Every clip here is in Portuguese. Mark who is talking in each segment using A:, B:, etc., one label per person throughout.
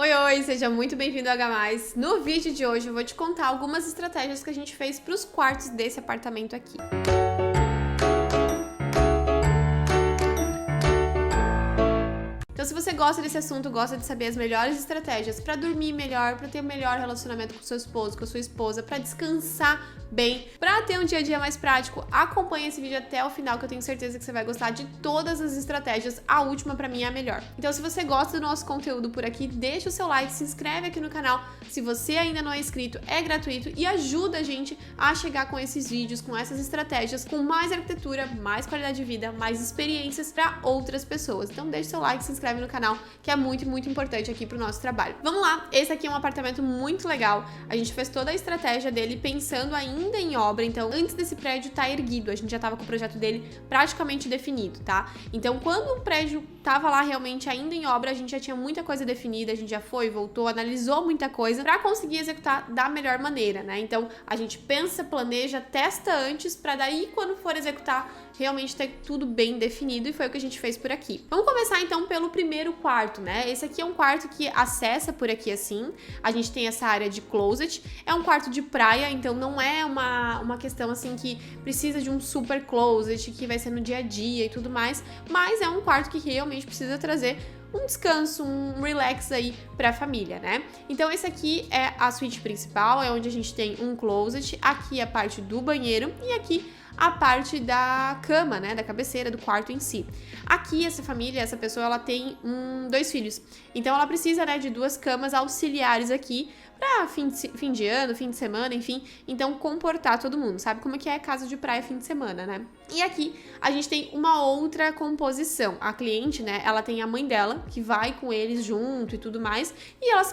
A: Oi, seja muito bem-vindo ao H+. No vídeo de hoje eu vou te contar algumas estratégias que a gente fez para os quartos desse apartamento aqui. Então, se você gosta desse assunto, gosta de saber as melhores estratégias para dormir melhor, para ter um melhor relacionamento com seu esposo, com a sua esposa, para descansar bem, para ter um dia a dia mais prático, acompanha esse vídeo até o final que eu tenho certeza que você vai gostar de todas as estratégias. A última para mim é a melhor. Então, se você gosta do nosso conteúdo por aqui, deixa o seu like, se inscreve aqui no canal. Se você ainda não é inscrito, é gratuito e ajuda a gente a chegar com esses vídeos, com essas estratégias, com mais arquitetura, mais qualidade de vida, mais experiências para outras pessoas. Então, deixa o seu like, se inscreve no canal, que é muito importante aqui pro nosso trabalho. Vamos lá, esse aqui é um apartamento muito legal. A gente fez toda a estratégia dele pensando ainda em obra, então antes desse prédio estar erguido, a gente já tava com o projeto dele praticamente definido, tá? Então quando o prédio tava lá realmente ainda em obra, a gente já tinha muita coisa definida, a gente já foi, voltou, analisou muita coisa pra conseguir executar da melhor maneira, né? Então a gente pensa, planeja, testa antes pra daí quando for executar realmente ter tudo bem definido, e foi o que a gente fez por aqui. Vamos começar então pelo primeiro quarto, né? Esse aqui é um quarto que acessa por aqui assim, a gente tem essa área de closet, é um quarto de praia, então não é uma questão assim que precisa de um super closet, que vai ser no dia a dia e tudo mais, mas é um quarto que realmente precisa trazer um descanso, um relax aí pra família, né? Então esse aqui é a suíte principal, é onde a gente tem um closet, aqui a parte do banheiro e aqui a parte da cama, né, da cabeceira do quarto em si. Aqui essa família, essa pessoa, ela tem 2 filhos, então ela precisa, né, de 2 camas auxiliares aqui pra fim de ano, fim de semana, enfim, então comportar todo mundo, sabe como que é casa de praia fim de semana, né? E aqui a gente tem uma outra composição, a cliente, né, ela tem a mãe dela, que vai com eles junto e tudo mais, e ela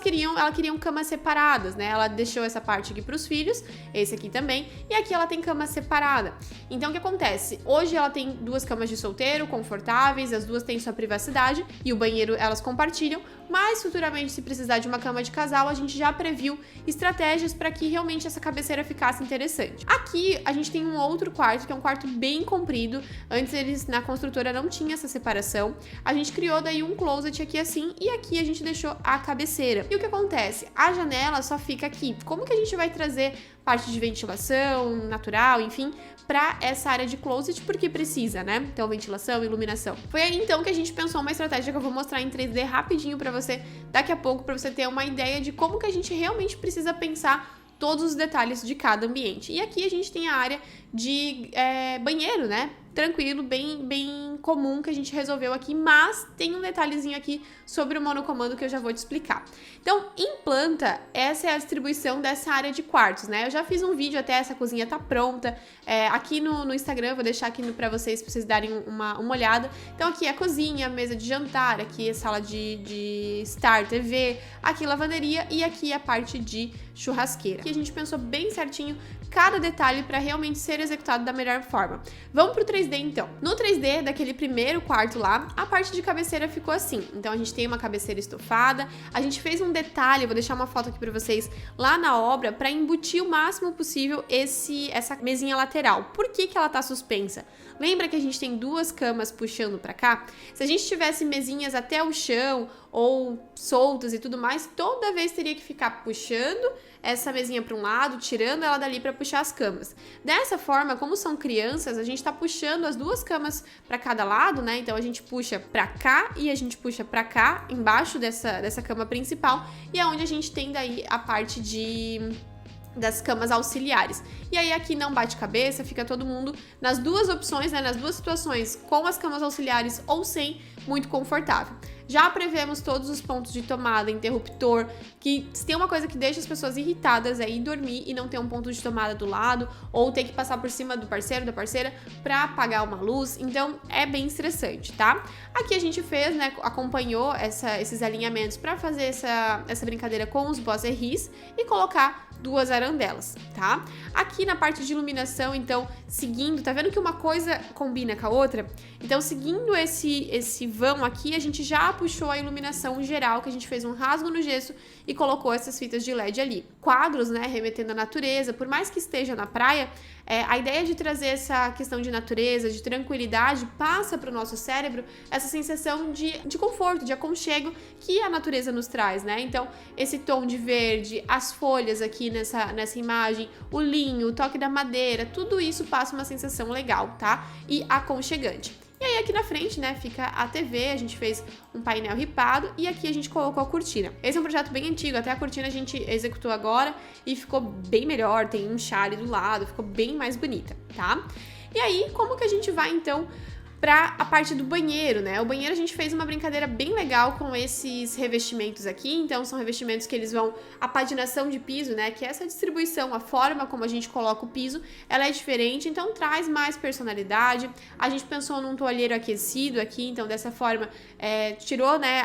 A: queriam camas separadas, né, ela deixou essa parte aqui pros filhos, esse aqui também, e aqui ela tem cama separada. Então o que acontece? Hoje ela tem 2 camas de solteiro, confortáveis, as 2 têm sua privacidade, e o banheiro elas compartilham, mas futuramente, se precisar de uma cama de casal, a gente já previu estratégias para que realmente essa cabeceira ficasse interessante. Aqui a gente tem um outro quarto, que é um quarto bem comprido. Antes eles na construtora não tinha essa separação. A gente criou daí um closet aqui assim, e aqui a gente deixou a cabeceira. E o que acontece? A janela só fica aqui. Como que a gente vai trazer parte de ventilação natural, enfim, para essa área de closet, porque precisa, né? Então, ventilação, iluminação. Foi aí então que a gente pensou uma estratégia que eu vou mostrar em 3D rapidinho para você daqui a pouco, para você ter uma ideia de como que a gente realmente precisa pensar todos os detalhes de cada ambiente. E aqui a gente tem a área de banheiro, né? Tranquilo, bem comum que a gente resolveu aqui, mas tem um detalhezinho aqui sobre o monocomando que eu já vou te explicar. Então, em planta, essa é a distribuição dessa área de quartos, né? Eu já fiz um vídeo até, essa cozinha tá pronta, aqui no Instagram, vou deixar aqui pra vocês darem uma olhada. Então, aqui é a cozinha, mesa de jantar, aqui é sala de Star TV, aqui lavanderia e aqui a parte de churrasqueira. Aqui a gente pensou bem certinho cada detalhe para realmente ser executado da melhor forma. Vamos pro 3D então. No 3D daquele primeiro quarto lá, a parte de cabeceira ficou assim. Então a gente tem uma cabeceira estofada, a gente fez um detalhe, eu vou deixar uma foto aqui para vocês lá na obra para embutir o máximo possível essa mesinha lateral. Por que ela tá suspensa? Lembra que a gente tem 2 camas puxando para cá? Se a gente tivesse mesinhas até o chão ou soltas e tudo mais, toda vez teria que ficar puxando essa mesinha para um lado, tirando ela dali para puxar as camas. Dessa forma, como são crianças, a gente tá puxando as 2 camas para cada lado, né? Então a gente puxa para cá e a gente puxa para cá, embaixo dessa cama principal, e é onde a gente tem daí a parte das camas auxiliares. E aí aqui não bate cabeça, fica todo mundo nas 2 opções, né, nas 2 situações, com as camas auxiliares ou sem, muito confortável. Já prevemos todos os pontos de tomada, interruptor, que se tem uma coisa que deixa as pessoas irritadas é ir dormir e não ter um ponto de tomada do lado, ou ter que passar por cima do parceiro, da parceira, pra apagar uma luz, então é bem estressante, tá? Aqui a gente fez, né, acompanhou esses alinhamentos pra fazer essa brincadeira com os bosserris e colocar 2 arandelas, tá? Aqui na parte de iluminação, então, seguindo, tá vendo que uma coisa combina com a outra? Então, seguindo esse vão aqui, a gente já puxou a iluminação geral, que a gente fez um rasgo no gesso e colocou essas fitas de LED ali. Quadros, né, remetendo à natureza, por mais que esteja na praia, a ideia de trazer essa questão de natureza, de tranquilidade, passa para o nosso cérebro essa sensação de conforto, de aconchego que a natureza nos traz, né? Então, esse tom de verde, as folhas aqui nessa imagem, o linho, o toque da madeira, tudo isso passa uma sensação legal, tá? E aconchegante. E aí aqui na frente, né, fica a TV, a gente fez um painel ripado e aqui a gente colocou a cortina. Esse é um projeto bem antigo, até a cortina a gente executou agora e ficou bem melhor, tem um chale do lado, ficou bem mais bonita, tá? E aí, como que a gente vai então para a parte do banheiro, né? O banheiro a gente fez uma brincadeira bem legal com esses revestimentos aqui, então são revestimentos que eles vão, a paginação de piso, né? Que é essa distribuição, a forma como a gente coloca o piso, ela é diferente, então traz mais personalidade. A gente pensou num toalheiro aquecido aqui, então dessa forma tirou, né?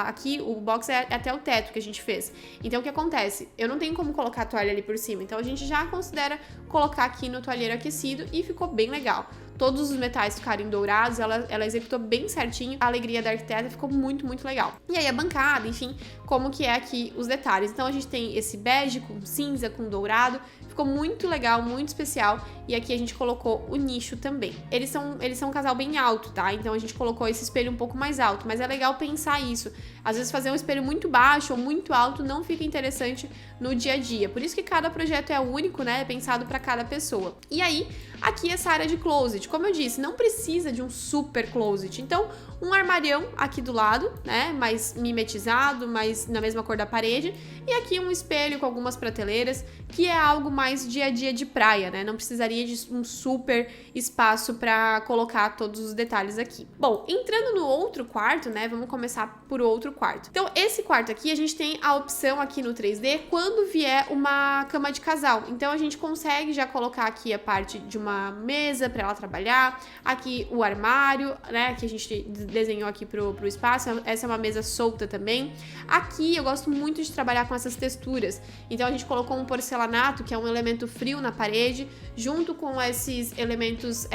A: Aqui o box é até o teto que a gente fez. Então o que acontece? Eu não tenho como colocar a toalha ali por cima, então a gente já considera colocar aqui no toalheiro aquecido e ficou bem legal. Todos os metais ficarem dourados, ela executou bem certinho, a alegria da arquiteta ficou muito, muito legal. E aí a bancada, enfim, como que é aqui os detalhes. Então a gente tem esse bege com cinza, com dourado, ficou muito legal, muito especial. E aqui a gente colocou o nicho também. Eles são um casal bem alto, tá? Então a gente colocou esse espelho um pouco mais alto, mas é legal pensar isso. Às vezes fazer um espelho muito baixo ou muito alto não fica interessante no dia a dia. Por isso que cada projeto é único, né? É pensado para cada pessoa. E aí, aqui essa área de closet, como eu disse, não precisa de um super closet. Então, um armarião aqui do lado, né? Mais mimetizado, mais na mesma cor da parede. E aqui um espelho com algumas prateleiras, que é algo mais dia a dia de praia, né? Não precisaria de um super espaço para colocar todos os detalhes aqui. Bom, entrando no outro quarto, né? Vamos começar por outro quarto. Então, esse quarto aqui, a gente tem a opção aqui no 3D quando vier uma cama de casal. Então, a gente consegue já colocar aqui a parte de uma mesa para ela trabalhar, aqui o armário, né? Que a gente desenhou aqui pro espaço. Essa é uma mesa solta também. Aqui, eu gosto muito de trabalhar com essas texturas. Então, a gente colocou um porcelanato, que é um elemento frio na parede, junto com esses elementos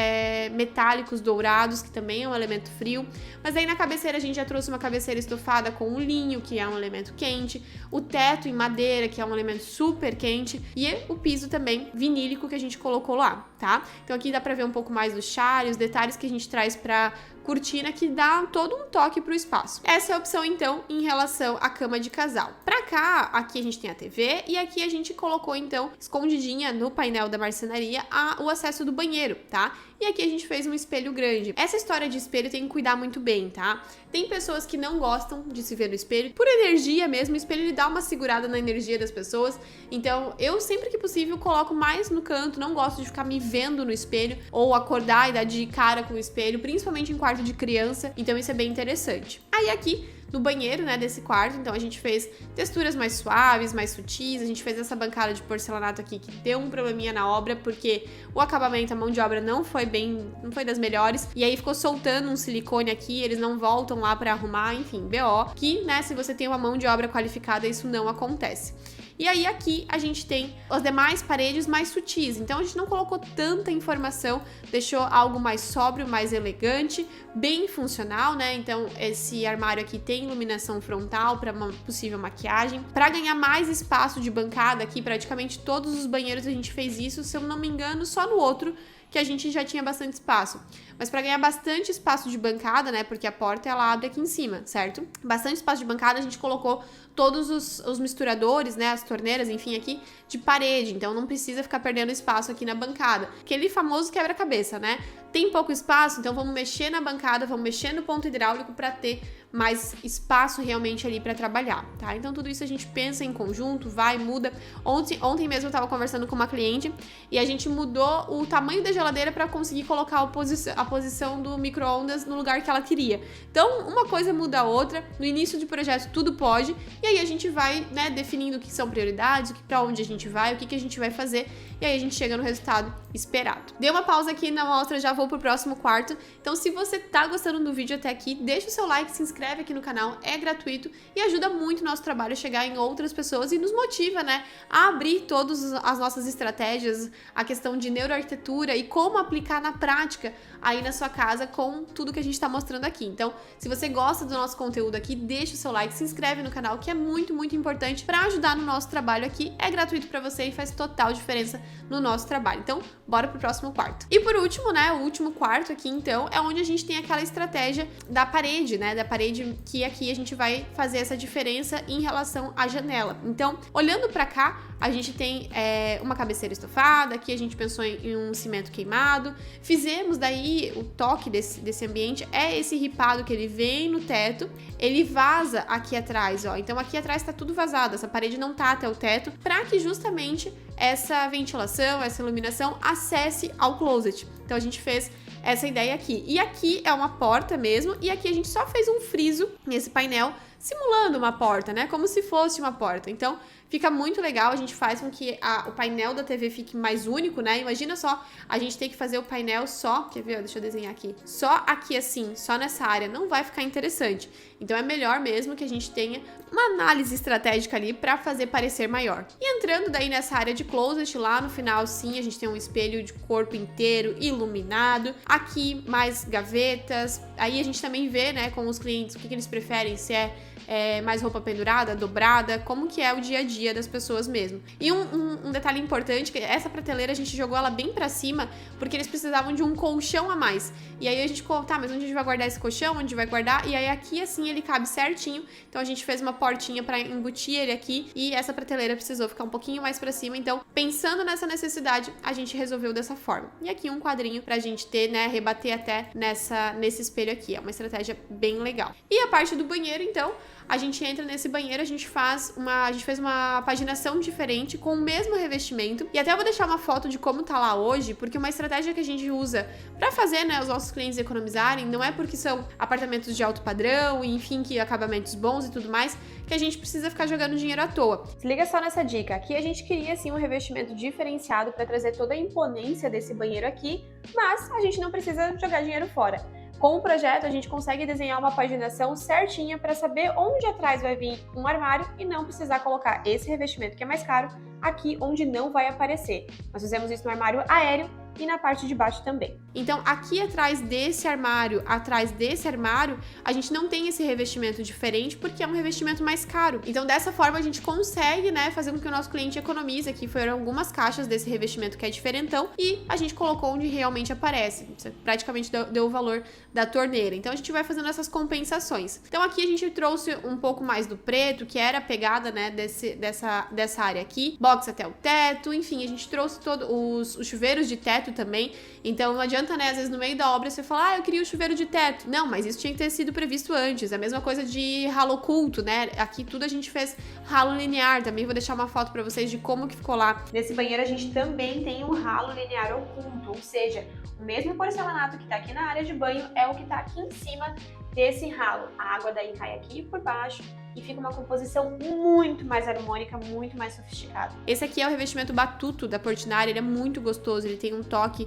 A: metálicos dourados, que também é um elemento frio. Mas aí na cabeceira a gente já trouxe uma cabeceira estofada com o linho, que é um elemento quente, o teto em madeira, que é um elemento super quente, e o piso também vinílico que a gente colocou lá, tá? Então aqui dá pra ver um pouco mais do chale, os detalhes que a gente traz pra cortina, que dá todo um toque pro espaço. Essa é a opção, então, em relação à cama de casal. Pra cá, aqui a gente tem a TV e aqui a gente colocou, então, escondidinha no painel da marcenaria, o acesso do banheiro, tá? E aqui a gente fez um espelho grande. Essa história de espelho tem que cuidar muito bem, tá? Tem pessoas que não gostam de se ver no espelho. Por energia mesmo, o espelho ele dá uma segurada na energia das pessoas. Então, eu sempre que possível coloco mais no canto, não gosto de ficar me vendo no espelho ou acordar e dar de cara com o espelho, principalmente em quarto de criança. Então, isso é bem interessante. Aí aqui no banheiro, né, desse quarto, então a gente fez texturas mais suaves, mais sutis, a gente fez essa bancada de porcelanato aqui que deu um probleminha na obra, porque o acabamento, a mão de obra não foi das melhores, e aí ficou soltando um silicone aqui, eles não voltam lá pra arrumar, enfim, BO, que, né, se você tem uma mão de obra qualificada, isso não acontece. E aí aqui a gente tem as demais paredes mais sutis, então a gente não colocou tanta informação, deixou algo mais sóbrio, mais elegante, bem funcional, né? Então esse armário aqui tem iluminação frontal para uma possível maquiagem. Para ganhar mais espaço de bancada aqui, praticamente todos os banheiros a gente fez isso, se eu não me engano, só no outro que a gente já tinha bastante espaço. Mas para ganhar bastante espaço de bancada, né, porque a porta ela abre aqui em cima, certo? Bastante espaço de bancada, a gente colocou todos os misturadores, né, as torneiras, enfim, aqui de parede, então não precisa ficar perdendo espaço aqui na bancada. Aquele famoso quebra-cabeça, né? Tem pouco espaço, então vamos mexer na bancada, vamos mexer no ponto hidráulico para ter mais espaço realmente ali para trabalhar, tá? Então tudo isso a gente pensa em conjunto, vai, muda. Ontem mesmo eu tava conversando com uma cliente e a gente mudou o tamanho da geladeira geladeira para conseguir colocar a posição do micro-ondas no lugar que ela queria. Então, uma coisa muda a outra. No início de projeto, tudo pode. E aí a gente vai, né, definindo o que são prioridades, para onde a gente vai, o que a gente vai fazer. E aí a gente chega no resultado esperado. Dei uma pausa aqui na amostra, já vou pro próximo quarto. Então, se você tá gostando do vídeo até aqui, deixa o seu like, se inscreve aqui no canal, é gratuito e ajuda muito o nosso trabalho a chegar em outras pessoas e nos motiva, né, a abrir todas as nossas estratégias, a questão de neuroarquitetura e como aplicar na prática aí na sua casa com tudo que a gente tá mostrando aqui. Então, se você gosta do nosso conteúdo aqui, deixa o seu like, se inscreve no canal, que é muito, muito importante para ajudar no nosso trabalho aqui. É gratuito para você e faz total diferença no nosso trabalho. Então, bora pro próximo quarto. E por último, né, o último quarto aqui, então, é onde a gente tem aquela estratégia da parede, né, da parede que aqui a gente vai fazer essa diferença em relação à janela. Então, olhando para cá, a gente tem uma cabeceira estofada, aqui a gente pensou em um cimento queimado, fizemos daí o toque desse ambiente, é esse ripado que ele vem no teto, ele vaza aqui atrás, ó, então aqui atrás tá tudo vazado, essa parede não tá até o teto, para que justamente essa ventilação, essa iluminação acesse ao closet. Então a gente fez essa ideia aqui. E aqui é uma porta mesmo, e aqui a gente só fez um friso nesse painel, simulando uma porta, né? Como se fosse uma porta. Então, fica muito legal, a gente faz com que o painel da TV fique mais único, né? Imagina só, a gente tem que fazer o painel só, quer ver? Deixa eu desenhar aqui. Só aqui assim, só nessa área, não vai ficar interessante. Então, é melhor mesmo que a gente tenha uma análise estratégica ali para fazer parecer maior. E entrando daí nessa área de closet, lá no final, sim, a gente tem um espelho de corpo inteiro iluminado. Aqui, mais gavetas. Aí a gente também vê, né, com os clientes, o que eles preferem, se é mais roupa pendurada, dobrada, como que é o dia a dia das pessoas mesmo. E um detalhe importante, que essa prateleira a gente jogou ela bem pra cima, porque eles precisavam de um colchão a mais. E aí a gente ficou, tá, mas onde a gente vai guardar esse colchão? Onde vai guardar? E aí aqui assim ele cabe certinho, então a gente fez uma portinha pra embutir ele aqui, e essa prateleira precisou ficar um pouquinho mais pra cima, então pensando nessa necessidade, a gente resolveu dessa forma. E aqui um quadrinho pra gente ter, né, rebater até nesse espelho aqui, é uma estratégia bem legal. E a parte do banheiro, então, a gente entra nesse banheiro, a gente fez uma paginação diferente com o mesmo revestimento. E até eu vou deixar uma foto de como tá lá hoje, porque uma estratégia que a gente usa pra fazer, né, os nossos clientes economizarem, não é porque são apartamentos de alto padrão, e enfim, que acabamentos bons e tudo mais, que a gente precisa ficar jogando dinheiro à toa. Se liga só nessa dica, aqui a gente queria sim um revestimento diferenciado para trazer toda a imponência desse banheiro aqui, mas a gente não precisa jogar dinheiro fora. Com o projeto, a gente consegue desenhar uma paginação certinha para saber onde atrás vai vir um armário e não precisar colocar esse revestimento que é mais caro aqui onde não vai aparecer. Nós fizemos isso no armário aéreo e na parte de baixo também. Então, aqui atrás desse armário, a gente não tem esse revestimento diferente porque é um revestimento mais caro. Então, dessa forma, a gente consegue, né, fazer com que o nosso cliente economize. Aqui foram algumas caixas desse revestimento que é diferentão e a gente colocou onde realmente aparece. Você praticamente deu o valor da torneira. Então, a gente vai fazendo essas compensações. Então, aqui a gente trouxe um pouco mais do preto, que era a pegada, né, dessa área aqui. Box até o teto, enfim, a gente trouxe todos os chuveiros de teto também, então não adianta, né, às vezes no meio da obra você falar, eu queria o chuveiro de teto. Não, mas isso tinha que ter sido previsto antes. A mesma coisa de ralo oculto, né, aqui tudo a gente fez ralo linear, também vou deixar uma foto pra vocês de como que ficou lá. Nesse banheiro a gente também tem um ralo linear oculto, ou seja, o mesmo porcelanato que tá aqui na área de banho é o que tá aqui em cima desse ralo. A água daí cai aqui por baixo e fica uma composição muito mais harmônica, muito mais sofisticada. Esse aqui é o revestimento Batuto da Portinari, ele é muito gostoso, ele tem um toque,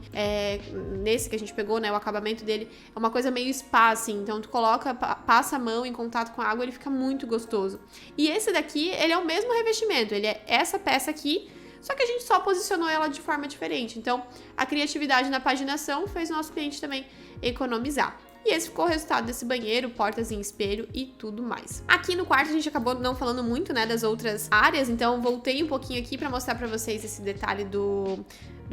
A: nesse que a gente pegou, né, o acabamento dele é uma coisa meio spa, assim, então tu coloca, passa a mão em contato com a água, ele fica muito gostoso. E esse daqui, ele é o mesmo revestimento, ele é essa peça aqui, só que a gente só posicionou ela de forma diferente. Então, a criatividade na paginação fez o nosso cliente também economizar. E esse ficou o resultado desse banheiro, portas em espelho e tudo mais. Aqui no quarto a gente acabou não falando muito, né, das outras áreas, então voltei um pouquinho aqui para mostrar para vocês esse detalhe do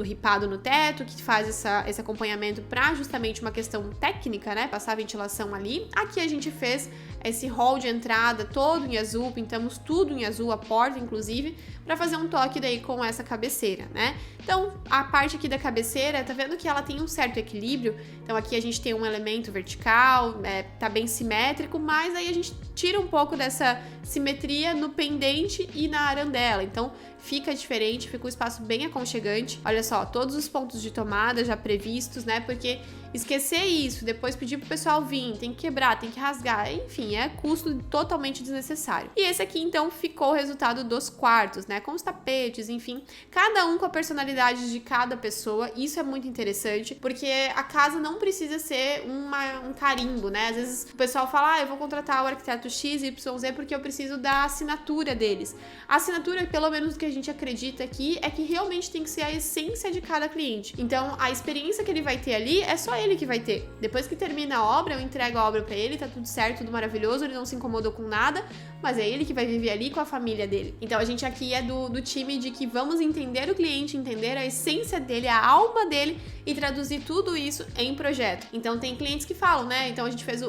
A: ripado no teto, que faz esse acompanhamento para justamente uma questão técnica, né, passar a ventilação ali. Aqui a gente fez esse hall de entrada todo em azul, pintamos tudo em azul, a porta inclusive, para fazer um toque daí com essa cabeceira, né? Então, a parte aqui da cabeceira, tá vendo que ela tem um certo equilíbrio? Então, aqui a gente tem um elemento vertical, tá bem simétrico, mas aí a gente tira um pouco dessa simetria no pendente e na arandela. Então, fica diferente, fica um espaço bem aconchegante. Olha só, todos os pontos de tomada já previstos, né? Porque esquecer isso, depois pedir pro pessoal vir, tem que quebrar, tem que rasgar, enfim, é custo totalmente desnecessário. E esse aqui, então, ficou o resultado dos quartos, né? Com os tapetes, enfim, cada um com a personalidade de cada pessoa. Isso é muito interessante, porque a casa não precisa ser um carimbo, né? Às vezes o pessoal fala, eu vou contratar o arquiteto XYZ porque eu preciso da assinatura deles. A assinatura, pelo menos o que a gente acredita aqui, é que realmente tem que ser a essência de cada cliente. Então, a experiência que ele vai ter ali é só ele que vai ter. Depois que termina a obra, eu entrego a obra pra ele, tá tudo certo, tudo maravilhoso, ele não se incomodou com nada, mas é ele que vai viver ali com a família dele. Então, a gente aqui é do time de que vamos entender o cliente, entender a essência dele, a alma dele e traduzir tudo isso em projeto. Então, tem clientes que falam, né? Então, a gente fez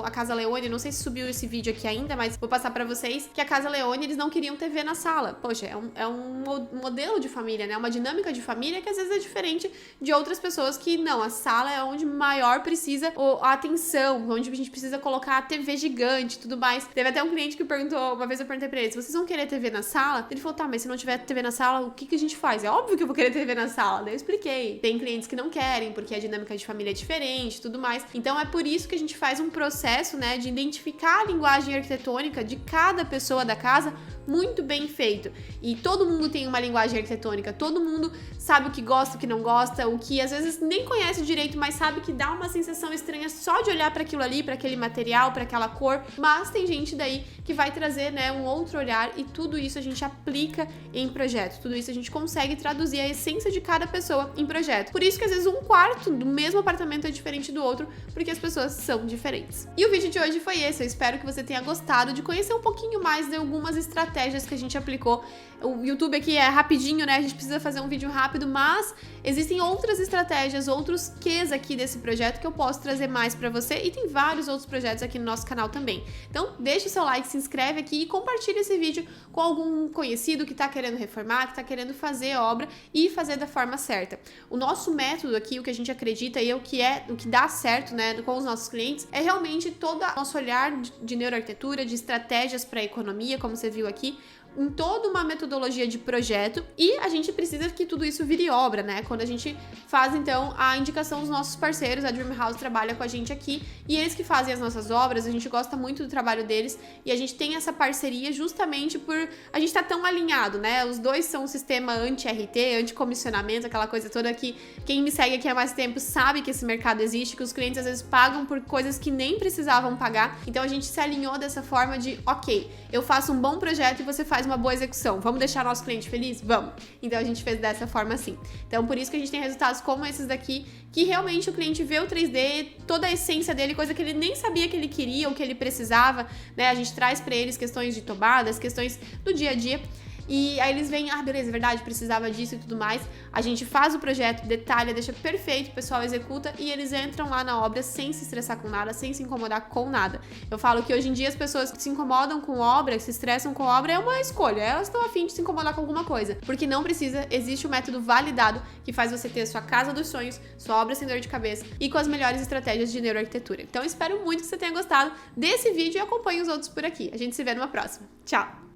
A: a Casa Leone, não sei se subiu esse vídeo aqui ainda, mas vou passar pra vocês que a Casa Leone, eles não queriam TV na sala. Poxa, é um modelo de família, né? Uma dinâmica de família que às vezes é diferente de outras pessoas que não, a sala é onde maior precisa a atenção, onde a gente precisa colocar a TV gigante e tudo mais. Teve até um cliente que perguntou, uma vez eu perguntei pra ele, vocês vão querer TV na sala? Ele falou, tá, mas se não tiver TV na sala, o que a gente faz? É óbvio que eu vou querer TV na sala. Daí eu expliquei. Tem clientes que não querem, porque a dinâmica de família é diferente e tudo mais. Então é por isso que a gente faz um processo, né, de identificar a linguagem arquitetônica de cada pessoa da casa muito bem feito. E todo mundo tem uma linguagem arquitetônica, todo mundo sabe o que gosta, o que não gosta, o que às vezes nem conhece direito, mas sabe que dá uma sensação estranha só de olhar para aquilo ali, para aquele material, para aquela cor. Mas tem gente daí que vai trazer, né, um outro olhar e tudo isso a gente aplica em projeto. Tudo isso a gente consegue traduzir a essência de cada pessoa em projeto. Por isso que às vezes um quarto do mesmo apartamento é diferente do outro, porque as pessoas são diferentes. E o vídeo de hoje foi esse. Eu espero que você tenha gostado de conhecer um pouquinho mais de algumas estratégias que a gente aplicou. O YouTube aqui é rapidinho, né? A gente precisa fazer um vídeo rápido, mas existem outras estratégias, outros quês aqui desse projeto que eu posso trazer mais pra você, e tem vários outros projetos aqui no nosso canal também. Então, deixa o seu like, se inscreve aqui e compartilha esse vídeo com algum conhecido que tá querendo reformar, que tá querendo fazer obra e fazer da forma certa. O nosso método aqui, o que a gente acredita e o que dá certo, né, com os nossos clientes, é realmente todo o nosso olhar de neuroarquitetura, de estratégias para economia, como você viu aqui, em toda uma metodologia de projeto, e a gente precisa que tudo isso vire obra, né? Quando a gente faz, então, a indicação dos nossos parceiros, a Dream House trabalha com a gente aqui, e eles que fazem as nossas obras, a gente gosta muito do trabalho deles, e a gente tem essa parceria justamente por a gente tá tão alinhado, né? Os dois são um sistema anti-RT, anti-comissionamento, aquela coisa toda que quem me segue aqui há mais tempo sabe que esse mercado existe, que os clientes às vezes pagam por coisas que nem precisavam pagar. Então a gente se alinhou dessa forma de, ok, eu faço um bom projeto e você faz uma boa execução. Vamos deixar nosso cliente feliz? Vamos! Então a gente fez dessa forma assim. Então por isso que a gente tem resultados como esses daqui, que realmente o cliente vê o 3D, toda a essência dele, coisa que ele nem sabia que ele queria ou que ele precisava, né? A gente traz pra eles questões de tomadas, questões do dia a dia. E aí eles veem, beleza, é verdade, precisava disso e tudo mais. A gente faz o projeto, detalha, deixa perfeito, o pessoal executa e eles entram lá na obra sem se estressar com nada, sem se incomodar com nada. Eu falo que hoje em dia as pessoas que se incomodam com obra, que se estressam com obra, é uma escolha. Elas estão a fim de se incomodar com alguma coisa. Porque não precisa, existe um método validado que faz você ter a sua casa dos sonhos, sua obra sem dor de cabeça e com as melhores estratégias de neuroarquitetura. Então espero muito que você tenha gostado desse vídeo e acompanhe os outros por aqui. A gente se vê numa próxima. Tchau!